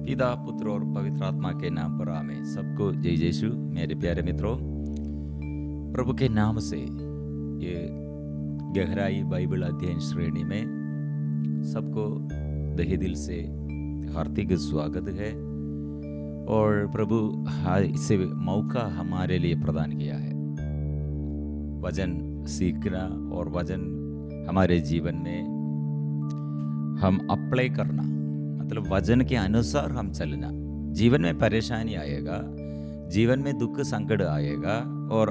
पिता पुत्र और पवित्र आत्मा के नाम पर आमेन। सबको जय यीशु। मेरे प्यारे मित्रों, प्रभु के नाम से ये गहराई बाइबल अध्ययन श्रेणी में सबको तहे दिल से हार्दिक स्वागत है। और प्रभु इसे मौका हमारे लिए प्रदान किया है वचन सीखना और वचन हमारे जीवन में हम अप्लाई करना, मतलब वचन के अनुसार हम चलना। जीवन में परेशानी आएगा, जीवन में दुख संकट आएगा और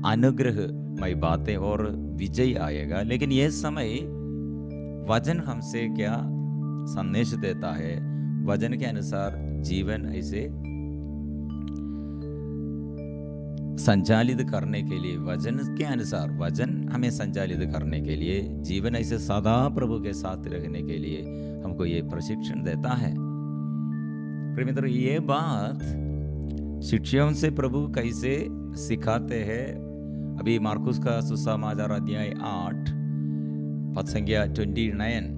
अनुग्रहमय बातें और विजय आएगा, लेकिन यह समय वचन हमसे क्या संदेश देता है, वचन के अनुसार जीवन ऐसे संचालित करने के लिए, वचन के अनुसार वचन हमें संचालित करने के लिए, जीवन ऐसे सदा प्रभु के साथ रहने के लिए हमको ये प्रशिक्षण देता है। प्रिय मित्रों, ये बात शिष्यों से प्रभु कैसे सिखाते हैं। अभी मार्कुस का सुसमाचार अध्याय 8 पद संख्या 29,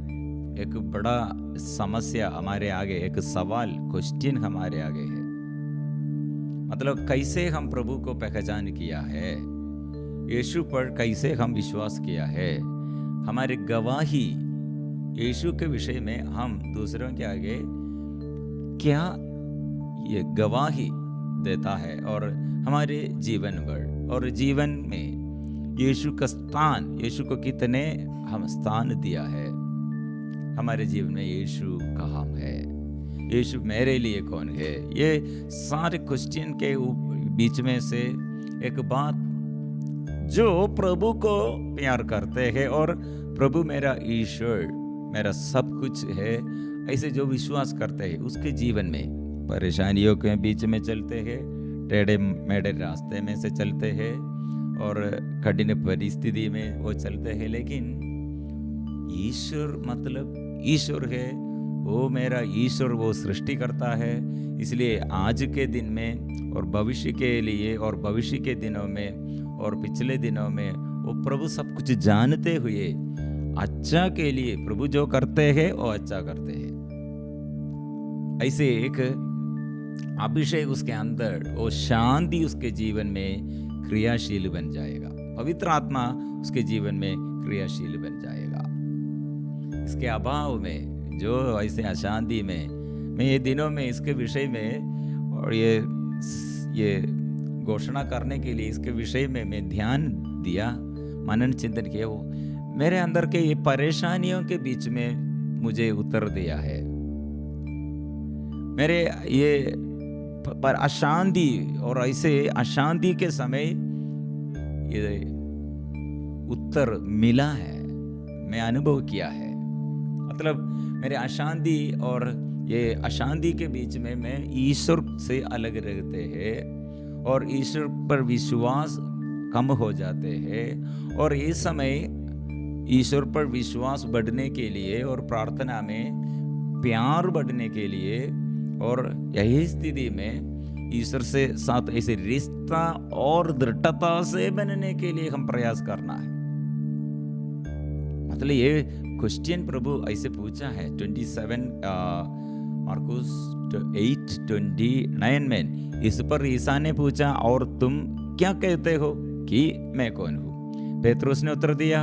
एक बड़ा समस्या हमारे आगे, एक सवाल, क्वेश्चन हमारे आगे है। मतलब कैसे हम प्रभु को पहचान किया है, यीशु पर कैसे हम विश्वास किया है, हमारी गवाही यीशु के विषय में हम दूसरों के आगे क्या ये गवाही देता है, और हमारे जीवन पर और जीवन में यीशु का स्थान, यीशु को कितने हम स्थान दिया है हमारे जीवन में। यीशु कहाँ है, यीशु मेरे लिए कौन है, ये सारे क्वेश्चन के बीच में से एक बात, जो प्रभु को प्यार करते हैं और प्रभु मेरा ईश्वर, मेरा सब कुछ है, ऐसे जो विश्वास करते हैं, उसके जीवन में परेशानियों के बीच में चलते हैं, टेढ़े मेढ़े रास्ते में से चलते हैं और कठिन परिस्थिति में वो चलते हैं, लेकिन ईश्वर मतलब ईश्वर है, वो मेरा ईश्वर, वो सृष्टि करता है। इसलिए आज के दिन में और भविष्य के लिए और भविष्य के दिनों में और पिछले दिनों में वो प्रभु सब कुछ जानते हुए अच्छा के लिए प्रभु जो करते हैं वो अच्छा करते हैं। ऐसे एक अभिषेक उसके अंदर, वो शांति उसके जीवन में क्रियाशील बन जाएगा, पवित्र आत्मा उसके जीवन में क्रियाशील बन जाएगा। इसके अभाव में जो ऐसे अशांति में, मैं ये दिनों में इसके विषय में और ये घोषणा करने के लिए इसके विषय में मैं ध्यान दिया, मनन चिंतन किया, वो मेरे अंदर के ये परेशानियों के बीच में मुझे उत्तर दिया है। मेरे ये पर अशांति और ऐसे अशांति के समय ये उत्तर मिला है, मैं अनुभव किया है। मतलब मेरे अशांति और ये अशांति के बीच में मैं ईश्वर से अलग रहते हैं और ईश्वर पर विश्वास कम हो जाते हैं, और इस समय ईश्वर पर विश्वास बढ़ने के लिए और प्रार्थना में प्यार बढ़ने के लिए और यही स्थिति में ईश्वर से साथ ऐसे रिश्ता और दृढ़ता से बनने के लिए हम प्रयास करना है। मतलब ये क्वेश्चन प्रभु ऐसे पूछा है 27 मार्कुस 8:29 में। इस पर ईसा ने पूछा, और तुम क्या कहते हो कि मैं कौन हूं? पेत्रुस ने उत्तर दिया,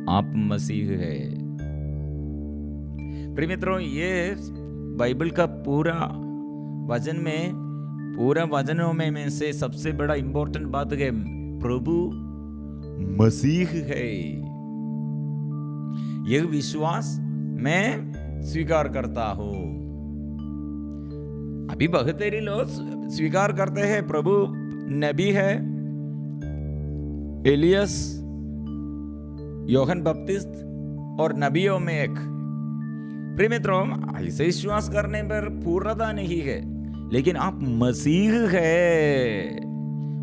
आप मसीह है। प्रिय मित्रों, ये बाइबल का पूरा वचन में, पूरा वचनों में से सबसे बड़ा इंपॉर्टेंट बात है, प्रभु मसीह है। यह विश्वास मैं स्वीकार करता हूं। अभी बहुत सारे लोग स्वीकार करते हैं प्रभु नबी है, एलियस, योहन बपतिस्त और नबियों में एक। प्रिय मित्रों, ऐसे विश्वास करने पर पूर्णता नहीं है, लेकिन आप मसीह है।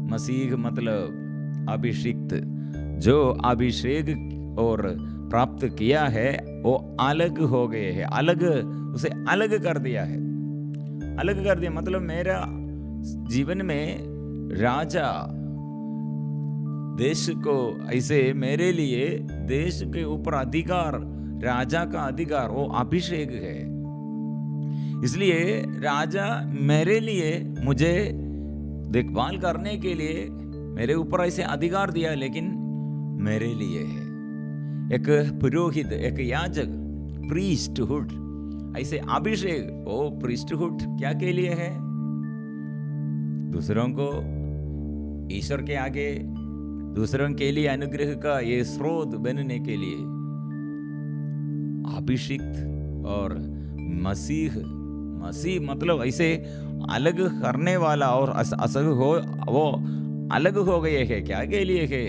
मसीह मतलब अभिषिक्त, जो अभिषेक और प्राप्त किया है वो अलग हो गए हैं, अलग, उसे अलग कर दिया है, अलग कर दिया। मतलब मेरा जीवन में राजा, देश को ऐसे मेरे लिए देश के ऊपर अधिकार, राजा का अधिकार, वो अभिषेक है। इसलिए राजा मेरे लिए, मुझे देखभाल करने के लिए मेरे ऊपर ऐसे अधिकार दिया, लेकिन मेरे लिए है। एक पुरोहित, एक याजक, प्रीस्टहुड, ऐसे अभिषेक, वो प्रीस्टहुड क्या के लिए है? दूसरों को ईश्वर के आगे, दूसरों के लिए अनुग्रह का ये स्रोत बनने के लिए। अभिषिक्त और मसीह मतलब ऐसे अलग करने वाला, और असग हो, वो अलग हो गए हैं क्या के लिए है?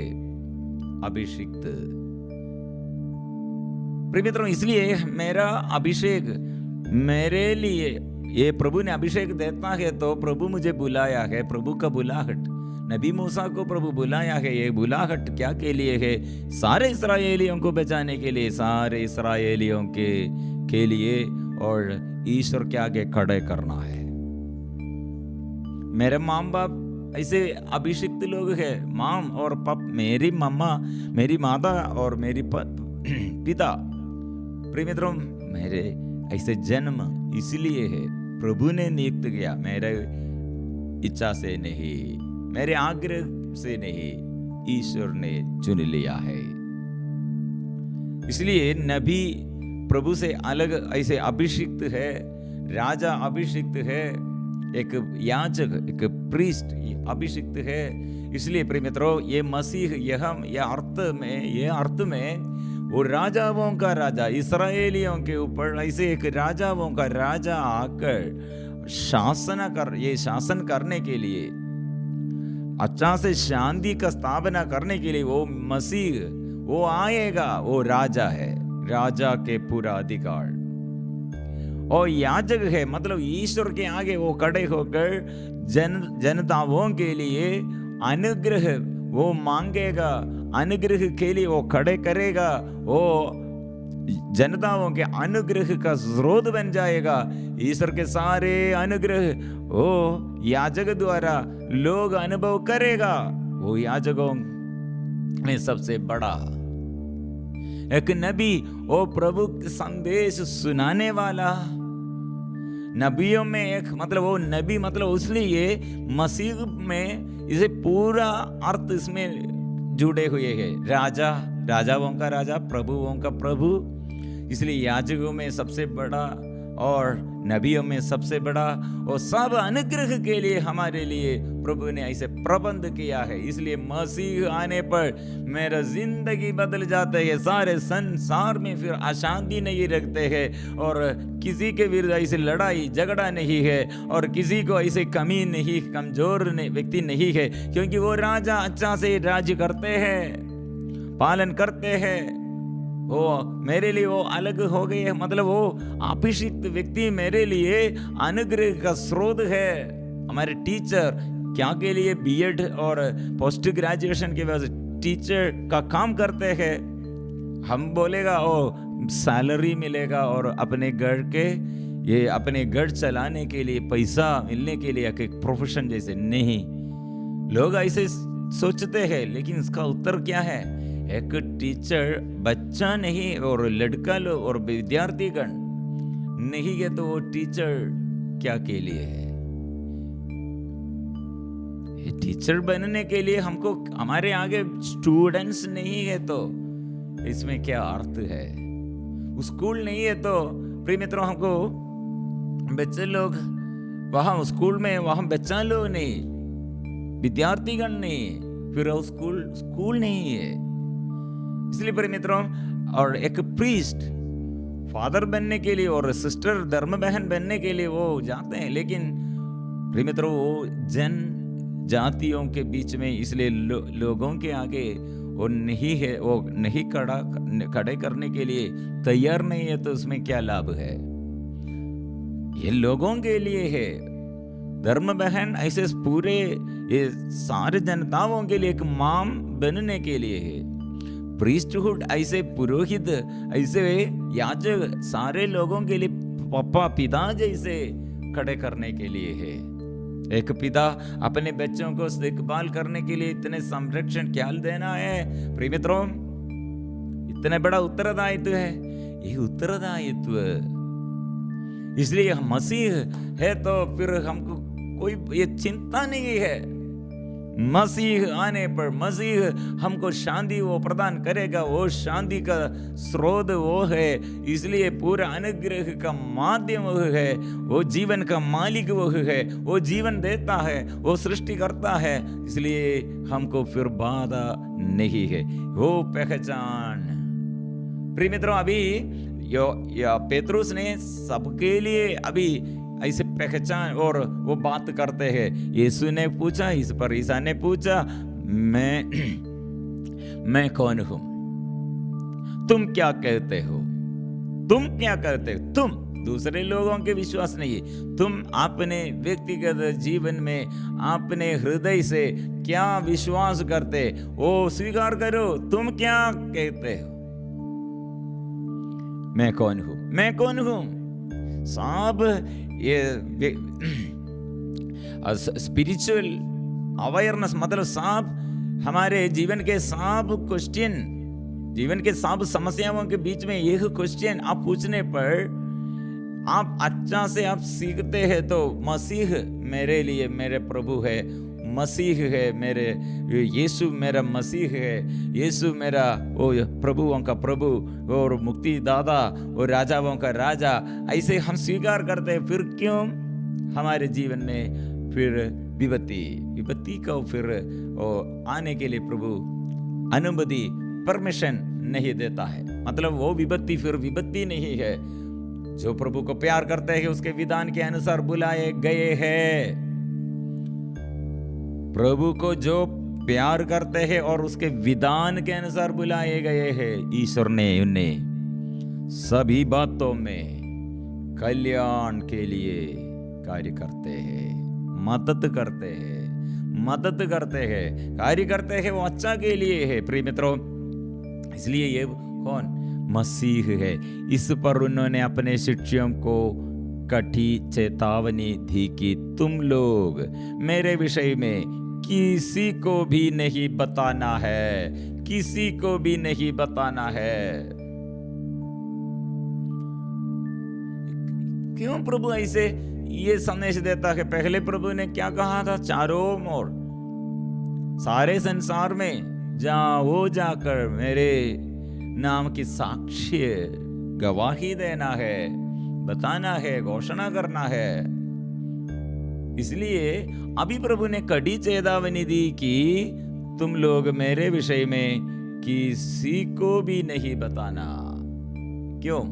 अभिषिक्त। प्रिय मित्रों, इसलिए मेरा अभिषेक मेरे लिए, ये प्रभु ने अभिषेक देता है तो प्रभु मुझे बुलाया है। प्रभु का बुलाहट, नबी मूसा को प्रभु बुलाया है। ये बुलाहट क्या के लिए है? सारे इस्राएलियों को बचाने के लिए, सारे इस्राएलियों के लिए, और ईश्वर के आगे खड़े करना है। मेरे माँ बाप ऐसे अभिषिक्त लोग हैं, माम और पप, मेरी मम्मा, मेरी माता और मेरी पिता। प्रिय मित्रों, मेरे ऐसे जन्म इसलिए है, प्रभु ने नियुक्त किया, मेरे इच्छा से नहीं, मेरे आग्रह से नहीं, ईश्वर ने चुन लिया है। इसलिए नबी प्रभु से अलग ऐसे अभिषिक्त है, राजा अभिषिक्त है, एक याजक, एक प्रीस्ट अभिषिक्त है। इसलिए प्रिय मित्रों, ये मसीह ये अर्थ में वो राजाओं का राजा, इस्राएलियों के ऊपर ऐसे एक राजाओं का राजा आकर शासन करने के लिए, अच्छा से शांति का स्थापना करने के लिए वो मसीह, वो आएगा, वो राजा है, राजा के पूरा अधिकार। और याजक है, मतलब ईश्वर के आगे वो खड़े होकर जनताओं के लिए अनुग्रह वो मांगेगा, अनुग्रह के लिए वो खड़े करेगा, वो जनताओं के अनुग्रह का स्रोत बन जाएगा। ईश्वर के सारे अनुग्रह वो याजक द्वारा लोग अनुभव करेगा। वो याजकों में सबसे बड़ा एक नबी, वो प्रभु संदेश सुनाने वाला। नबियों में एक मतलब वो नबी मतलब उसलिए मसीह में इसे पूरा अर्थ इसमें जुड़े हुए हैं। राजाओं का राजा, प्रभुओं का प्रभु। इसलिए याजकों में सबसे बड़ा और नबियों में सबसे बड़ा, और सब अनुग्रह के लिए हमारे लिए प्रभु ने ऐसे प्रबंध किया है। इसलिए मसीह आने पर मेरा जिंदगी बदल जाते है, सारे संसार में फिर अशांति नहीं रखते हैं, और किसी के विरुद्ध ऐसे लड़ाई झगड़ा नहीं है, और किसी को ऐसे कमी नहीं, कमजोर व्यक्ति नहीं है, क्योंकि वो राजा अच्छा से राज्य करते हैं, पालन करते हैं। वो मेरे लिए वो अलग हो गए हैं, मतलब वो अभिषिक्त व्यक्ति मेरे लिए अनुग्रह का स्रोत है। हमारे टीचर क्या के लिए बीएड और पोस्ट ग्रेजुएशन के वजह से टीचर का काम करते हैं। हम बोलेगा ओ सैलरी मिलेगा और अपने घर के ये अपने घर चलाने के लिए पैसा मिलने के लिए एक प्रोफेशन जैसे नहीं, लोग ऐसे सोचते हैं। लेकिन इसका उत्तर क्या है? एक टीचर बच्चा नहीं और लड़का लोग और विद्यार्थीगण नहीं है तो वो टीचर क्या के लिए है? टीचर बनने के लिए हमको हमारे आगे स्टूडेंट्स नहीं है तो इसमें क्या अर्थ है? स्कूल नहीं है तो प्रिय मित्रों हमको बच्चे लोग वहां स्कूल में वहां बच्चा लोग नहीं, विद्यार्थीगण नहीं, फिर वो स्कूल नहीं है। इसलिए प्रिय मित्रों, और एक प्रीस्ट फादर बनने के लिए और सिस्टर धर्म बहन बनने के लिए वो जाते हैं, लेकिन प्रिय मित्रों वो जन जातियों के बीच में इसलिए लोगों के आगे वो नहीं है, वो नहीं खड़े करने के लिए तैयार नहीं है, तो उसमें क्या लाभ है? ये लोगों के लिए है। धर्म बहन ऐसे पूरे ये सारे जनताओं के लिए एक माम बनने के लिए है। प्रीस्टहुड ऐसे पुरोहित, ऐसे याजक सारे लोगों के लिए पापा पिता जैसे खड़े करने के लिए है। एक पिता अपने बच्चों को देखभाल करने के लिए इतने संरक्षण ख्याल देना है। प्रिय मित्रों, इतना बड़ा उत्तरदायित्व है। ये उत्तरदायित्व इसलिए हम मसीह है तो फिर हमको कोई ये चिंता नहीं है। मसीह आने पर मसीह हमको शांति वो प्रदान करेगा, वो शांति का स्रोत वो है। इसलिए पूरा अनुग्रह का माध्यम वो है, वो जीवन का मालिक वो है, वो जीवन देता है, वो सृष्टि करता है। इसलिए हमको फिर बाधा नहीं है, वो पहचान। प्रिय मित्रों, अभी या पेतरुस ने सबके लिए अभी ऐसे पहचान और वो बात करते हैं। यीशु ने पूछा, इस पर ईसा ने पूछा, मैं कौन हूं? तुम क्या कहते हो? तुम क्या कहते हो? तुम दूसरे लोगों के विश्वास नहीं, तुम अपने व्यक्तिगत जीवन में अपने हृदय से क्या विश्वास करते वो स्वीकार करो। तुम क्या कहते हो? मैं कौन हूं? मैं कौन हूं? सब ये स्पिरिचुअल अवेयरनेस मतलब सब हमारे जीवन के सब क्वेश्चन, जीवन के सब समस्याओं के बीच में यह क्वेश्चन आप पूछने पर आप अच्छा से आप सीखते हैं तो मसीह मेरे लिए मेरे प्रभु है, मसीह है मेरे, यीशु मेरा मसीह है, यीशु मेरा वो प्रभुओं का प्रभु और मुक्ति दाता और राजाओं का राजा। ऐसे हम स्वीकार करते हैं। फिर क्यों हमारे जीवन में फिर विपत्ति को फिर आने के लिए प्रभु अनुमति परमिशन नहीं देता है? मतलब वो विपत्ति फिर विपत्ति नहीं है। जो प्रभु को प्यार करते हैं उसके विधान के अनुसार बुलाए गए हैं। प्रभु को जो प्यार करते हैं और उसके विधान के अनुसार बुलाए गए हैं, ईश्वर ने उन्हें सभी बातों में कल्याण के लिए कार्य करते हैं, मदद करते हैं, कार्य करते हैं, वो अच्छा के लिए है। प्रिय मित्रों, इसलिए ये कौन? मसीह है। इस पर उन्होंने अपने शिष्यों को कठी चेतावनी दी कि तुम लोग मेरे विषय में किसी को भी नहीं बताना है, किसी को भी नहीं बताना है। क्यों प्रभु ऐसे ये संदेश देता है? पहले प्रभु ने क्या कहा था? चारों ओर सारे संसार में जाकर मेरे नाम की साक्ष्य गवाही देना है, बताना है, घोषणा करना है। इसलिए अभी प्रभु ने कड़ी चेतावनी दी कि तुम लोग मेरे विषय में किसी को भी नहीं बताना। क्यों?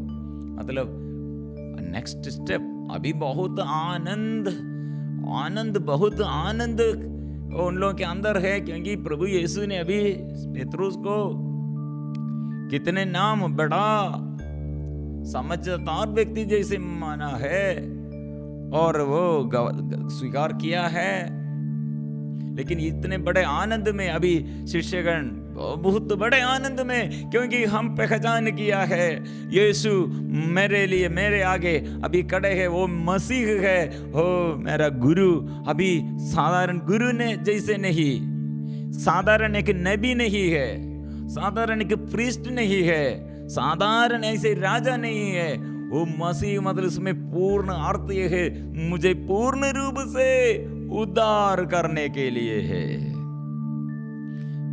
मतलब नेक्स्ट स्टेप अभी बहुत आनंद बहुत आनंद उन लोगों के अंदर है, क्योंकि प्रभु यीशु ने अभी पेतरुस को कितने नाम बड़ा समझदार व्यक्ति जैसे माना है और वो स्वीकार किया है। लेकिन इतने बड़े आनंद में अभी शिष्यगण बहुत बड़े आनंद में, क्योंकि हम पहचान किया है यीशु मेरे लिए मेरे आगे अभी खड़े है, वो मसीह है, हो मेरा गुरु। अभी साधारण गुरु ने जैसे नहीं, साधारण एक नबी नहीं है, साधारण एक प्रीस्ट नहीं है, साधारण ऐसे राजा नहीं है। वो मसीह मतलब उसमें पूर्ण अर्थ ये है, मुझे पूर्ण रूप से उद्धार करने के लिए है।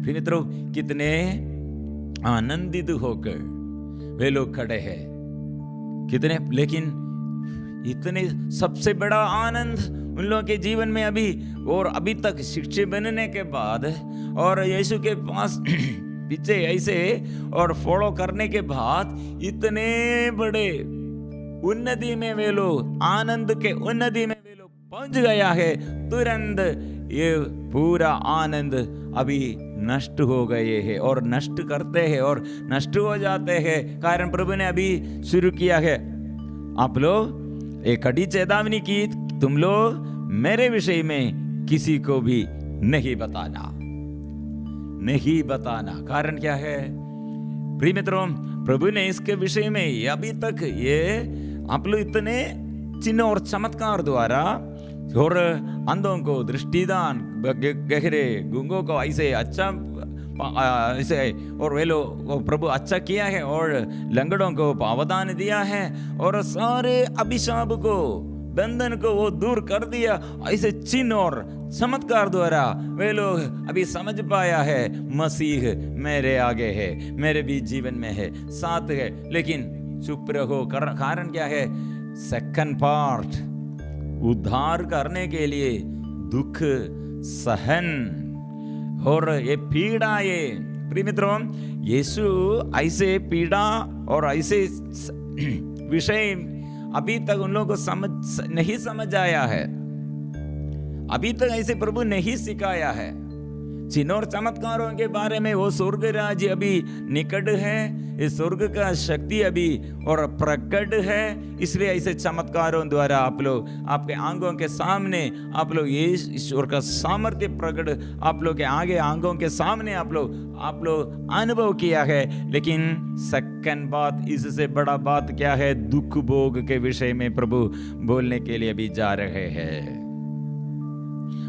फिर मित्रों, कितने आनंदित होकर वे लोग खड़े हैं, कितने, लेकिन इतने सबसे बड़ा आनंद उन लोगों के जीवन में अभी और अभी तक शिक्षक बनने के बाद और यीशु के पास पीछे ऐसे और फॉलो करने के बाद इतने बड़े उन्नति में वे लोग, आनंद के उन्नति में वे लोग पहुंच गया है। तुरंत ये पूरा आनंद अभी नष्ट हो गए हैं और नष्ट करते हैं और नष्ट हो जाते हैं। कारण प्रभु ने अभी शुरू किया है, आप लोग एक कड़ी चेतावनी की, तुम लोग मेरे विषय में किसी को भी नहीं बताना, नहीं बताना। कारण क्या है? प्रिय मित्रों, प्रभु ने इसके विषय में अभी तक ये आप लोग इतने चिन्ह और चमत्कार द्वारा और अंधों को दृष्टिदान, गहरे गूंगों को ऐसे अच्छा ऐसे और वे लोग प्रभु अच्छा किया है और लंगड़ों को पावदान दिया है और सारे अभिशाप को बंधन को वो दूर कर दिया। ऐसे चिन्ह और चमत्कार द्वारा वे लोग अभी समझ पाया है मसीह मेरे आगे है, मेरे भी जीवन में है, साथ है। लेकिन चुप रहो, कारण क्या है? सेकंड पार्ट, उद्धार करने के लिए दुख सहन और ये पीड़ा। ये प्रिय मित्रों, यीशु ऐसे पीड़ा और ऐसे विषय अभी तक उन लोगों को नहीं समझ आया है, अभी तक ऐसे प्रभु नहीं सिखाया है। चिन्ह और चमत्कारों के बारे में वो स्वर्ग राज्य अभी निकट है, इस स्वर्ग का शक्ति अभी और प्रकट है, इसलिए ऐसे चमत्कारों द्वारा आप लोग आपके आंखों के सामने आप लोग ये ईश्वर का सामर्थ्य प्रकट आप लोग के आगे आंखों के सामने आप लोग अनुभव किया है। लेकिन सेकंड बात, इससे बड़ा बात क्या है? दुख भोग के विषय में प्रभु बोलने के लिए भी जा रहे हैं।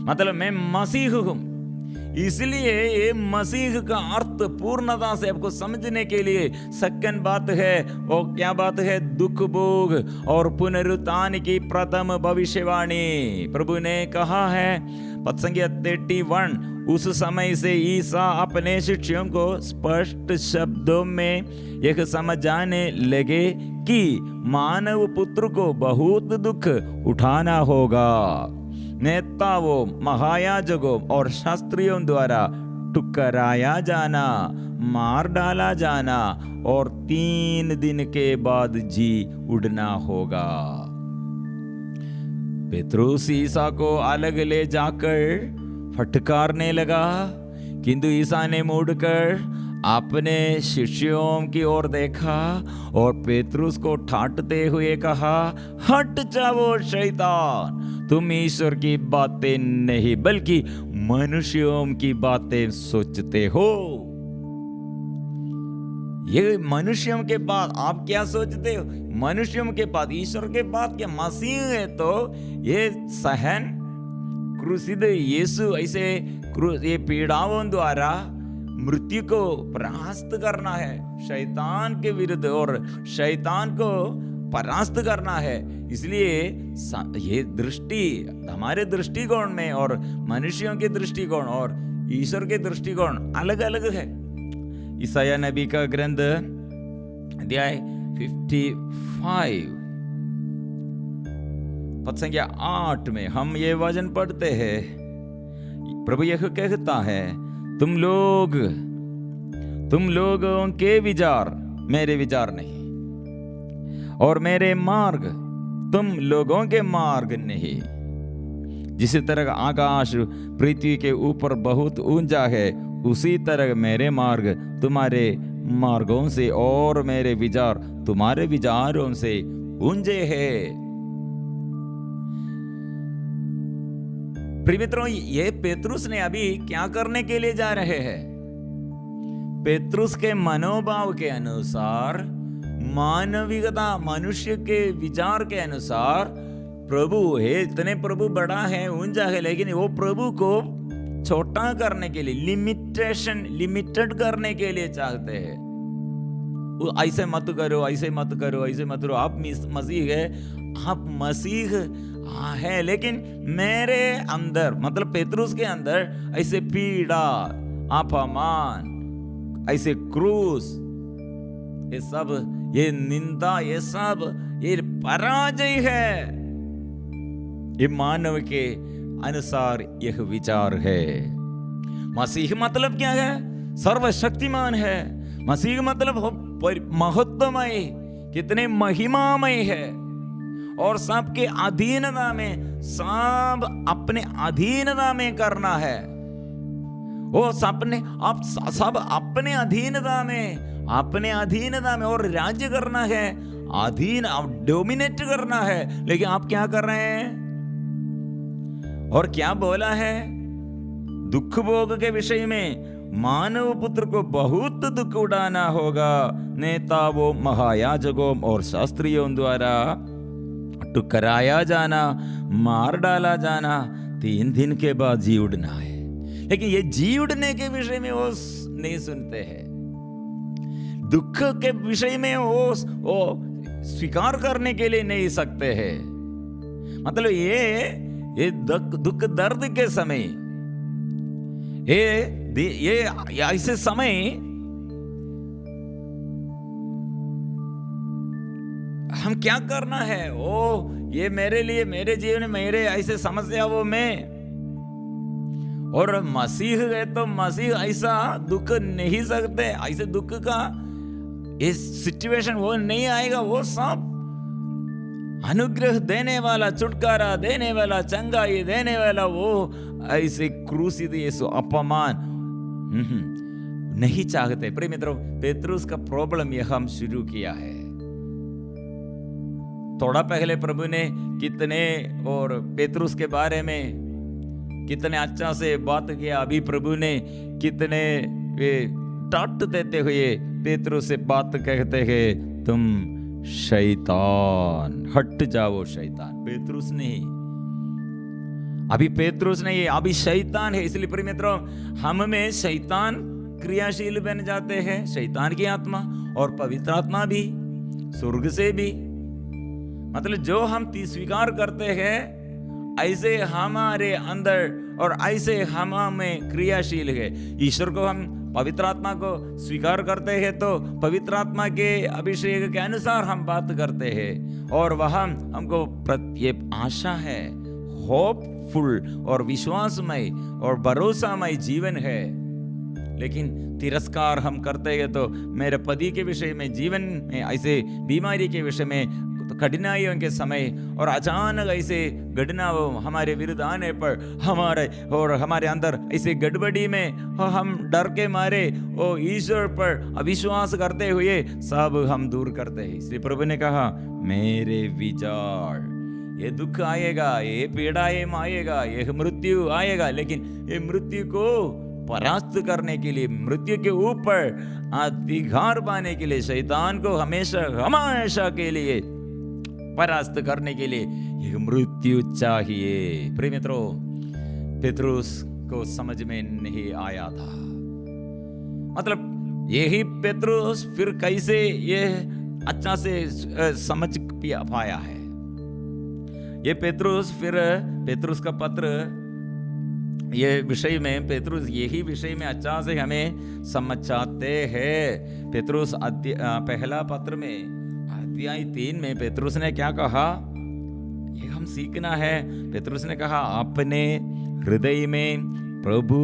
मतलब मैं मसीह हूं, इसलिए ये मसीह का अर्थ पूर्णता से आपको समझने के लिए सेकंड बात है। वो क्या बात है? दुख भोग और पुनरुत्थान की प्रथम भविष्यवाणी। प्रभु ने कहा है पद संख्या 31, उस समय से ईसा अपने शिष्यों को स्पष्ट शब्दों में यह समझाने लगे कि मानव पुत्र को बहुत दुख उठाना होगा, नेताओं, महायाजकों और शास्त्रियों द्वारा ठुकराया जाना, मार डाला जाना और 3 दिन के बाद जी उड़ना होगा। पेत्रुस ईसा को अलग ले जाकर फटकारने लगा, किंतु ईसा ने मुड़कर अपने शिष्यों की ओर देखा और पेत्रुस को ठाटते हुए कहा, हट जाओ शैतान, तुम ईश्वर की बातें नहीं बल्कि मनुष्यों की बातें सोचते हो। ये मनुष्यों के बात आप क्या सोचते हो? मनुष्यों के बात, ईश्वर के बात क्या? मसीह है तो ये सहन क्रूसिद यीशु ऐसे ये पीड़ाओं द्वारा मृत्यु को परास्त करना है, शैतान के विरुद्ध और शैतान को परास्त करना है। इसलिए ये दृष्टि हमारे दृष्टिकोण में और मनुष्यों के दृष्टिकोण और ईश्वर के दृष्टिकोण अलग अलग है। ईसाया नबी का ग्रंथ अध्याय 55 पद संख्या 8 में हम ये वचन पढ़ते हैं। प्रभु यह कहता है, तुम लोगों के विचार मेरे विचार नहीं और मेरे मार्ग तुम लोगों के मार्ग नहीं। जिस तरह आकाश पृथ्वी के ऊपर बहुत ऊंचा है, उसी तरह मेरे मार्ग तुम्हारे मार्गों से और मेरे विचार तुम्हारे विचारों से ऊंचे हैं। प्रिय मित्रों, ये पेत्रुस ने अभी क्या करने के लिए जा रहे हैं? पेत्रुस के मनोभाव के अनुसार, मानविकता, मनुष्य के विचार के अनुसार प्रभु है, इतने प्रभु बड़ा है, ऊंचा है, लेकिन वो प्रभु को छोटा करने के लिए, लिमिटेड करने के लिए चाहते हैं। ऐसे मत करो, ऐसे मत करो, ऐसे मत करो। आप मसीह है, आप मसीह है, लेकिन मेरे अंदर, मतलब पेत्रुस के अंदर ऐसे पीड़ा, अपमान, ऐसे क्रूस, ये सब, ये निंदा, ये सब, ये पराजय है। ये मानव के अनुसार यह विचार है। मसीह मतलब क्या है? सर्वशक्तिमान है। मसीह मतलब महत्वमय, कितने महिमामय है और सबके अधीनता में, सब अपने अधीनता में करना है। वो सब अपने अधीनता में और राज्य करना है, डोमिनेट करना है। लेकिन आप क्या कर रहे हैं? और क्या बोला है? दुख भोग के विषय में मानव पुत्र को बहुत दुख उठाना होगा, नेताओं, महायाजकों और शास्त्रियों द्वारा ठुकराया जाना, मार डाला जाना, 3 दिन के बाद जी उड़ना है। लेकिन ये जी उड़ने के विषय में वो नहीं सुनते हैं, दुख के विषय में वो स्वीकार करने के लिए नहीं सकते हैं। मतलब ये दुख दर्द के समय, ये ऐसे समय हम क्या करना है, ये मेरे लिए, मेरे जीवन में मेरे ऐसे समस्या वो में, और मसीह है तो मसीह ऐसा दुख नहीं सकते, ऐसे दुख का इस सिचुएशन वो नहीं आएगा। वो सब अनुग्रह देने वाला, छुटकारा देने वाला, चंगाई देने वाला, वो ऐसे क्रूसित यीशु अपमान नहीं चाहते। प्रिय मित्रों, पेतरुस का प्रॉब्लम यह हम शुरू किया है। थोड़ा पहले प्रभु ने कितने और पेतरुस के बारे में कितने अच्छा से बात किया। अभी प्रभु ने कितने डांट देते हुए पेतरुस से बात कहते हैं, तुम शैतान, हट जाओ शैतान। पेतरुस नहीं, अभी पेतरुस नहीं, अभी शैतान है। इसलिए प्रिय मित्रों, हम में शैतान क्रियाशील बन जाते हैं, शैतान की आत्मा और पवित्र आत्मा भी, स्वर्ग से भी। मतलब जो हम स्वीकार करते हैं, ऐसे हमारे अंदर और ऐसे हम में क्रियाशील है। ईश्वर को हम, पवित्र आत्मा को स्वीकार करते हैं तो पवित्र आत्मा के अभिषेक के अनुसार हम बात करते हैं, और वह हमको ये आशा है, होपफुल और विश्वासमय और भरोसामय जीवन है। लेकिन तिरस्कार हम करते हैं तो मेरे पति के विषय में, जीवन में ऐसे बीमारी के विषय में, कठिनाइयों के समय और अचानक ऐसे घटना हमारे विरुद्ध आने पर हमारे अंदर ऐसे गड़बड़ी में हम डर के मारे ईश्वर पर अविश्वास करते हुए सब हम दूर करते हैं। इसलिए प्रभु ने कहा, मेरे विचार, ये दुख आएगा, ये पीड़ाएं आएगा, ये मृत्यु आएगा, लेकिन ये मृत्यु को परास्त करने के लिए, मृत्यु के ऊपर अधिकार पाने के लिए, शैतान को हमेशा के लिए परास्त करने के लिए एक मृत्यु चाहिए। प्रिय मित्रों, पेतरुस को समझ में नहीं आया था। मतलब यही पेतरुस फिर कैसे ये अच्छा से समझ पाया है। ये पेतरुस फिर पेतरुस का पत्र, ये विषय में पेतरुस यही विषय में अच्छा से हमें समझाते हैं। पेतरुस पहला पत्र में अध्याय 3 में पेतरुस ने क्या कहा, ये हम सीखना है। पेतरुस ने कहा, अपने हृदय में प्रभु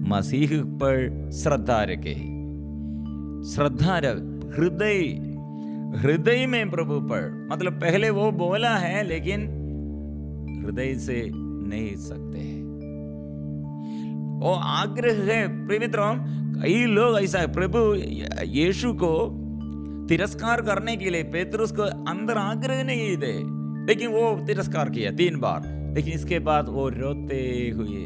मसीह पर श्रद्धा रखे। श्रद्धा हृदय में प्रभु पर, मतलब पहले वो बोला है लेकिन हृदय से नहीं सकते। वो आग्रह है। प्रिय मित्रों, कई लोग ऐसा है, प्रभु यीशु को तिरस्कार करने के लिए पेतरुस को अंदर आग्रह नहीं दे, लेकिन वो तिरस्कार किया 3 बार। लेकिन इसके बाद वो रोते हुए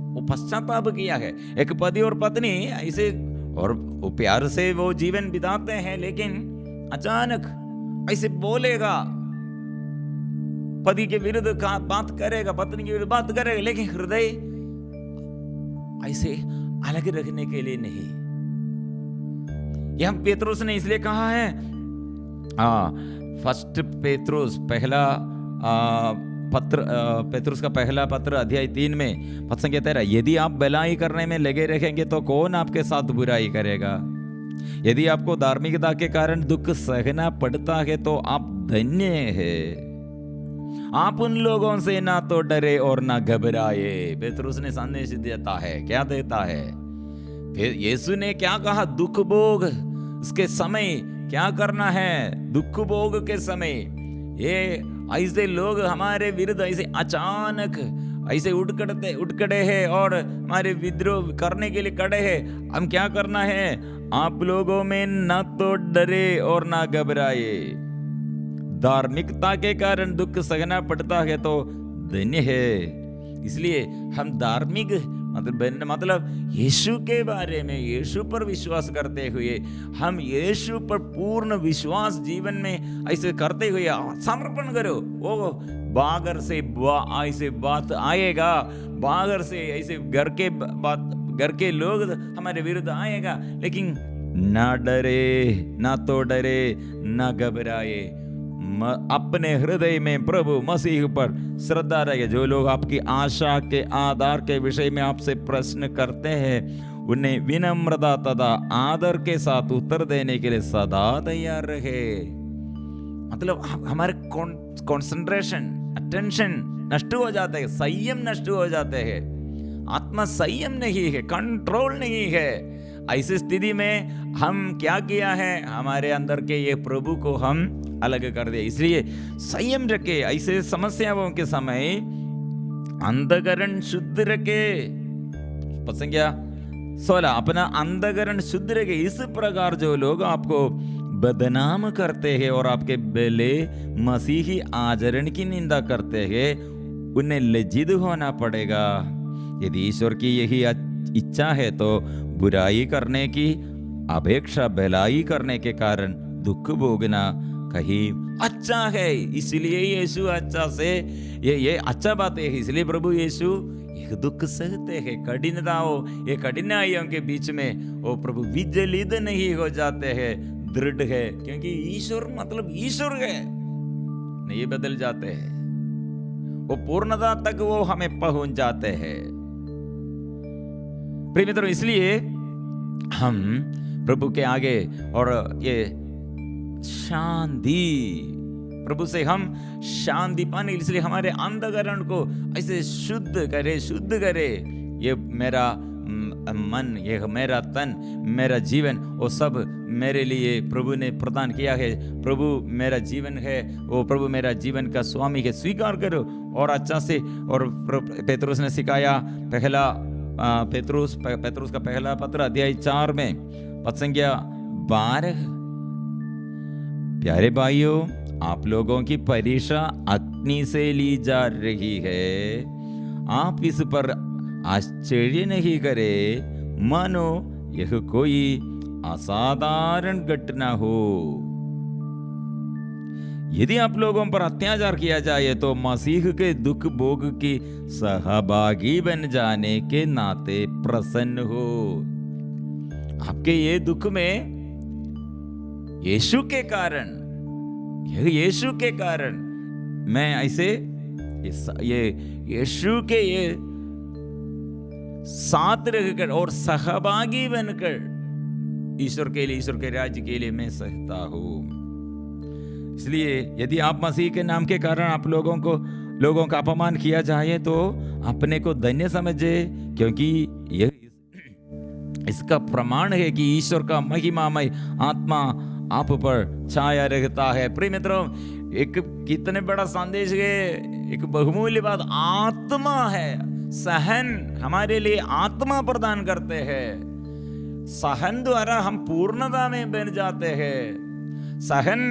वो पश्चाताप किया है। एक पति और पत्नी ऐसे और वो प्यार से वो जीवन बिताते हैं, लेकिन अचानक ऐसे बोलेगा, पति के विरुद्ध बात करेगा, पत्नी के विरुद्ध बात करेगा, लेकिन हृदय ऐसे अलग रखने के लिए नहीं। यह पेतरुस ने इसलिए कहा है, फर्स्ट पेतरुस पहला पत्र, पेतरुस का पहला पत्र अध्याय 3 में पद संख्या 13, यदि आप भलाई करने में लगे रहेंगे तो कौन आपके साथ बुराई करेगा। यदि आपको धार्मिकता के कारण दुख सहना पड़ता है तो आप धन्य हैं। आप उन लोगों से ना तो डरे और ना घबराए। पेतरुस ने संदेश देता है, क्या देता है? यीशु ने क्या कहा, दुख भोग इसके समय क्या करना है। दुख भोग के समय ये ऐसे लोग हमारे विरुद्ध ऐसे अचानक ऐसे उठ खड़े हैं और हमारे विद्रोह करने के लिए खड़े हैं। हम क्या करना है, आप लोगों में ना तो डरे और ना घबराए। धार्मिकता के कारण दुख सहना पड़ता है तो धन्य है। इसलिए हम धार्मिक मतलब यीशु के बारे में, यीशु पर विश्वास करते हुए हम यीशु पर पूर्ण विश्वास जीवन में ऐसे करते हुए समर्पण करो। वो बाहर से ऐसे बात आएगा, बाहर से ऐसे घर के लोग हमारे विरुद्ध आएगा, लेकिन ना डरे, ना तो डरे, ना घबराए, अपने हृदय में प्रभु मसीह पर श्रद्धा रहे। जो लोग आपकी आशा के आधार के विषय में आपसे प्रश्न करते हैं, उन्हें विनम्रता तथा आदर के साथ उत्तर देने के लिए सदा तैयार रहे। मतलब हमारे कंसंट्रेशन, अटेंशन नष्ट हो जाते हैं, संयम नष्ट हो जाते हैं, आत्मा संयम नहीं है, कंट्रोल नहीं है। ऐसी स्थिति में हम क्या किया है, हमारे अंदर के ये प्रभु को हम अलग कर दिया। इसलिए संयम रखे। ऐसे समस्याओं के समय अंतःकरण शुद्ध रखे। संख्या 16, अपना अंतःकरण शुद्ध रखे। इस प्रकार जो लोग आपको बदनाम करते हैं और आपके बेले मसीही आचरण की निंदा करते हैं, उन्हें लज्जित होना पड़ेगा। यदि ईश्वर की यही इच्छा है तो बुराई करने की अपेक्षा भलाई करने के कारण दुख भोगना कहीं अच्छा है। इसलिए यीशु अच्छा से ये अच्छा बात है। इसलिए प्रभु यीशु एक दुख सहते हैं, कठिनताओं, ये कठिनाइयों के बीच में वो प्रभु विचलित नहीं हो जाते हैं, दृढ़ है, क्योंकि ईश्वर मतलब ईश्वर है, नहीं बदल जाते हैं। वो पूर्णता तक वो हमें पहुंच जाते हैं। प्रिय मित्रों, इसलिए हम प्रभु के आगे और ये शांति, प्रभु से हम शांति पाने, इसलिए हमारे अंतःकरण को ऐसे शुद्ध करे। ये मेरा मन, ये मेरा तन, मेरा जीवन, वो सब मेरे लिए प्रभु ने प्रदान किया है। प्रभु मेरा जीवन है, वो प्रभु मेरा जीवन का स्वामी है, स्वीकार करो। और अच्छा से, और पेतरुस ने सिखाया, पहला पेतरुस का पहला पत्र अध्याय 4 में पद संख्या 12, प्यारे भाइयों, आप लोगों की परीक्षा अग्नि से ली जा रही है। आप इस पर आश्चर्य नहीं करे, मानो यह कोई असाधारण घटना हो। यदि आप लोगों पर अत्याचार किया जाए तो मसीह के दुख भोग की सहभागी बन जाने के नाते प्रसन्न हो। आपके ये दुख में यीशु के कारण, यीशु के कारण मैं ऐसे ये यीशु के ये साथ रहकर और सहभागी बनकर ईश्वर के लिए, ईश्वर के राज्य के लिए मैं सहता हूं। इसलिए यदि आप मसीह के नाम के कारण आप लोगों का अपमान किया जाए तो अपने को धन्य समझे, क्योंकि यह इसका प्रमाण है कि ईश्वर का महिमामय आत्मा आप पर छाया रहता है। प्रिय मित्रों, एक कितने बड़ा संदेश है, एक बहुमूल्य बात आत्मा है। सहन हमारे लिए आत्मा प्रदान करते हैं। सहन द्वारा हम पूर्णता में बन जाते हैं। सहन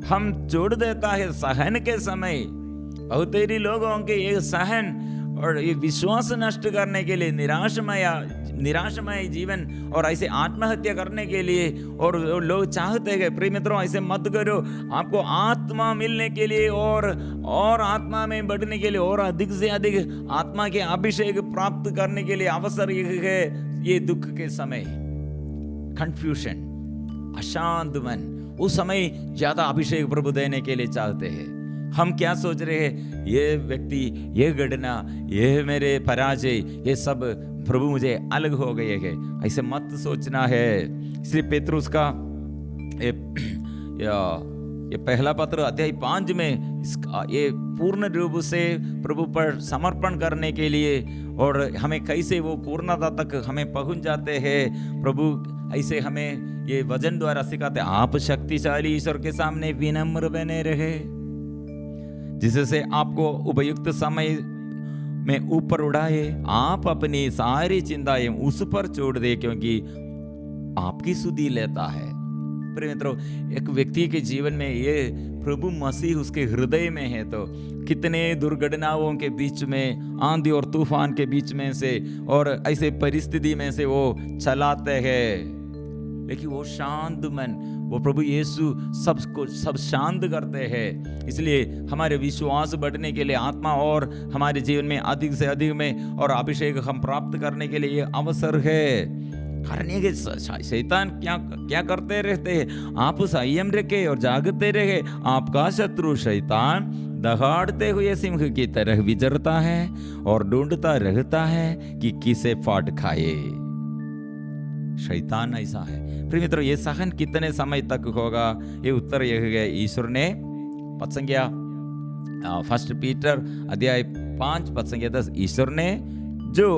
हम जोड़ देता है। सहन के समय बहुत तेरी लोगों के ये सहन और ये विश्वास नष्ट करने के लिए निराशमय जीवन और ऐसे आत्महत्या करने के लिए और लोग चाहते हैं। प्रिय मित्रों, ऐसे मत करो। आपको आत्मा मिलने के लिए और आत्मा में बढ़ने के लिए और अधिक से अधिक आत्मा के अभिषेक प्राप्त करने के लिए अवसर यह है। ये दुख के समय कंफ्यूजन, अशांत मन, उस समय ज्यादा अभिषेक प्रभु देने के लिए चाहते हैं। हम क्या सोच रहे हैं, ये व्यक्ति, ये घटना, ये मेरे पराजय, ये सब प्रभु मुझे अलग हो गए हैं, ऐसे मत सोचना है। इसलिए पेतरुस का ये पहला पत्र अध्याय 5 में ये पूर्ण रूप से प्रभु पर समर्पण करने के लिए और हमें कैसे वो पूर्णता तक हमें पहुंच जाते हैं, प्रभु ऐसे हमें ये वचन द्वारा सिखाते। आप शक्तिशाली ईश्वर के सामने विनम्र बने रहे, जिससे आपको उपयुक्त समय में ऊपर उड़ाए। आप अपनी सारी चिंताएं उस पर छोड़ दे, क्योंकि आपकी सुधि लेता है। प्रिय मित्रों, एक व्यक्ति के जीवन में ये प्रभु मसीह उसके हृदय में है तो कितने दुर्घटनाओं के बीच में, आंधी और तूफान के बीच में से और ऐसे परिस्थिति में से वो चलाते हैं, लेकिन वो शांत मन, वो प्रभु यीशु सब शांत करते हैं। इसलिए हमारे विश्वास बढ़ने के लिए, आत्मा और हमारे जीवन में अधिक से अधिक में और अभिषेक हम प्राप्त करने के लिए ये अवसर है। करने के शैतान क्या करते रहते हैं, आप संयम रखे और जागते रहे। आपका शत्रु शैतान दहाड़ते हुए सिंह की तरह विचरता है और ढूंढता रहता है कि किसे फाड़ खाए। शैतान ऐसा है। प्रिय मित्रों, ये सहन कितने समय तक होगा? ये उत्तर यह है, ईश्वर ने पद संख्या 1 पीटर अध्याय 5 पद संख्या 10, ईश्वर ने जो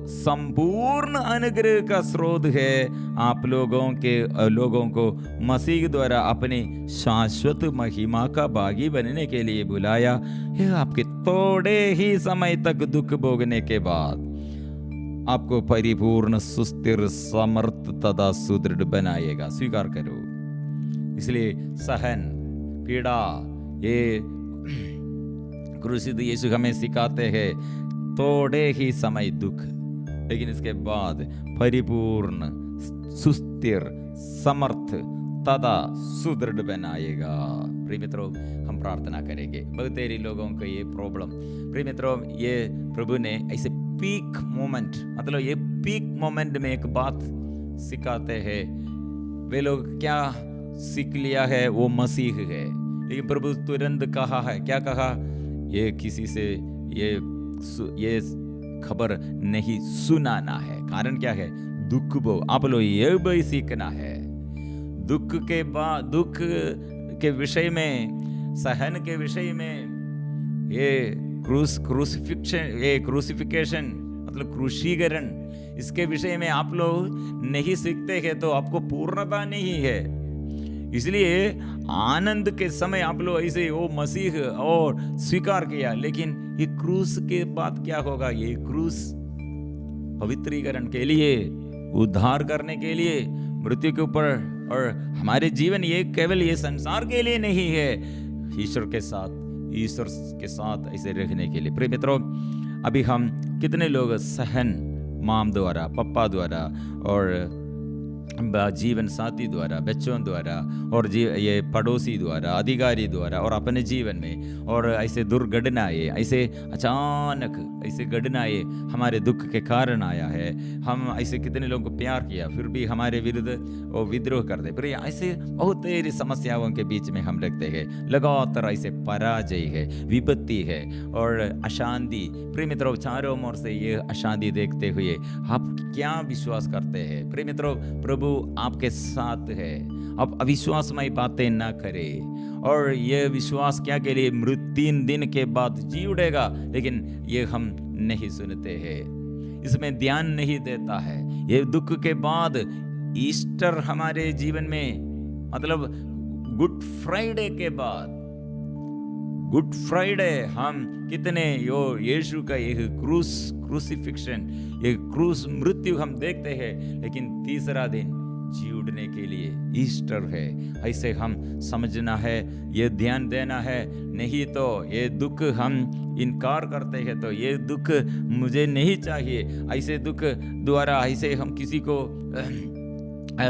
संपूर्ण अनुग्रह का स्रोत है आप लोगों को मसीह द्वारा अपनी शाश्वत महिमा का भागी बनने के लिए बुलाया है। आपके थोड़े ही समय तक दुख भोगने के बाद आपको परिपूर्ण, सुस्थिर, समर्थ तथा सुदृढ़ बनाएगा। स्वीकार करो। इसलिए सहन, पीड़ा, ये क्रूसित यीशु हमें सिखाते हैं थोड़े ही समय दुख, लेकिन इसके बाद परिपूर्ण, सुस्थिर, समर्थ तथा सुदृढ़ बनाएगा। प्रिय मित्रों, हम प्रार्थना करेंगे। बहुतेरे लोगों को ये प्रॉब्लम, प्रिय मित्रों, ये प्रभु ने ऐसे पीक मोमेंट, मतलब ये पीक मोमेंट में एक बात सिखाते हैं। वे लोग क्या सीख लिया है, वो मसीह है, लेकिन प्रभु तुरंत कहा है, क्या कहा? ये किसी से ये खबर नहीं सुनाना है। कारण क्या है? दुख भो, आप लोग ये भी सीखना है। दुख के बाद, दुख के विषय में, सहन के विषय में, ये क्रूसिफिकेशन मतलब क्रूशीकरण, इसके विषय में आप लोग नहीं सीखते हैं तो आपको पूर्णता नहीं है। इसलिए आनंद के समय आप लोग ऐसे वो मसीह और स्वीकार किया, लेकिन ये क्रूस के बाद क्या होगा? ये क्रूस पवित्रीकरण के लिए, उद्धार करने के लिए, मृत्यु के ऊपर, और हमारे जीवन ये केवल ये संसार के लिए नहीं है, ईश्वर के साथ ऐसे रहने के लिए। प्रिय मित्रों, अभी हम कितने लोग सहन माम द्वारा, पप्पा द्वारा और जीवन साथी द्वारा, बच्चों द्वारा और ये पड़ोसी द्वारा, अधिकारी द्वारा और अपने जीवन में, और ऐसे दुर्घटनाएं, ऐसे अचानक ऐसे घटनाएं हमारे दुख के कारण आया है। हम ऐसे कितने लोगों को प्यार किया, फिर भी हमारे विरुद्ध वो विद्रोह करते। फिर ऐसे बहुत सारी समस्याओं के बीच में हम रखते हैं। लगातार ऐसे पराजय है, विपत्ति है और अशांति। प्रिय मित्रों, चारों ओर से ये अशांति देखते हुए आप क्या विश्वास करते हैं? प्रिय मित्रों, प्रभु आपके साथ है। आप अविश्वासमय बातें ना करें। और ये विश्वास क्या के लिए? 3 दिन के बाद जी उठेगा, लेकिन ये हम नहीं सुनते हैं, इसमें ध्यान नहीं देता है। ये दुख के बाद ईस्टर हमारे जीवन में, मतलब गुड फ्राइडे के बाद, गुड फ्राइडे हम कितने यीशु का एक क्रूसिफिक्शन, एक क्रूस मृत्यु हम देखते हैं, लेकिन तीसरा दिन जी उठने के लिए ईस्टर है। ऐसे हम समझना है, ये ध्यान देना है। नहीं तो ये दुख हम इनकार करते हैं तो ये दुख मुझे नहीं चाहिए। ऐसे दुख द्वारा ऐसे हम किसी को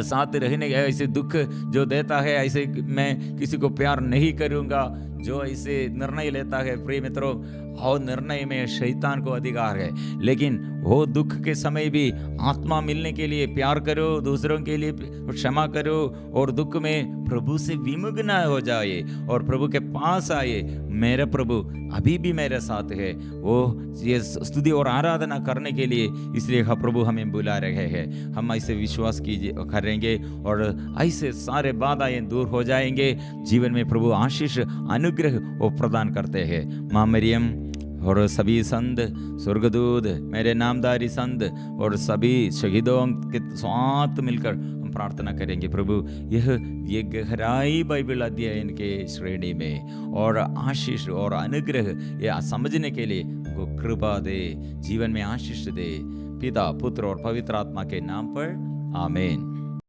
साथ रहने, ऐसे दुख जो देता है ऐसे मैं किसी को प्यार नहीं करूँगा। जो ऐसे निर्णय लेता है, प्रिय मित्रों, और निर्णय में शैतान को अधिकार है। लेकिन वो दुख के समय भी आत्मा मिलने के लिए प्यार करो, दूसरों के लिए क्षमा करो और दुख में प्रभु से विमुख न हो जाए और प्रभु के पास आए। मेरा प्रभु अभी भी मेरे साथ है, वो ये स्तुति और आराधना करने के लिए, इसलिए प्रभु हमें बुला रहे हैं। हम ऐसे विश्वास करेंगे और ऐसे सारे बाधाएं दूर हो जाएंगे। जीवन में प्रभु आशीष, अनुग्रह वो प्रदान करते हैं। माँ मरियम और सभी संत, स्वर्गदूत, मेरे नामधारी संत और सभी शहीदों के साथ मिलकर हम प्रार्थना करेंगे। प्रभु ये गहराई बाइबल अध्ययन के श्रेणी में और आशीष और अनुग्रह ये समझने के लिए हमको कृपा दे, जीवन में आशीष दे। पिता, पुत्र और पवित्र आत्मा के नाम पर आमीन।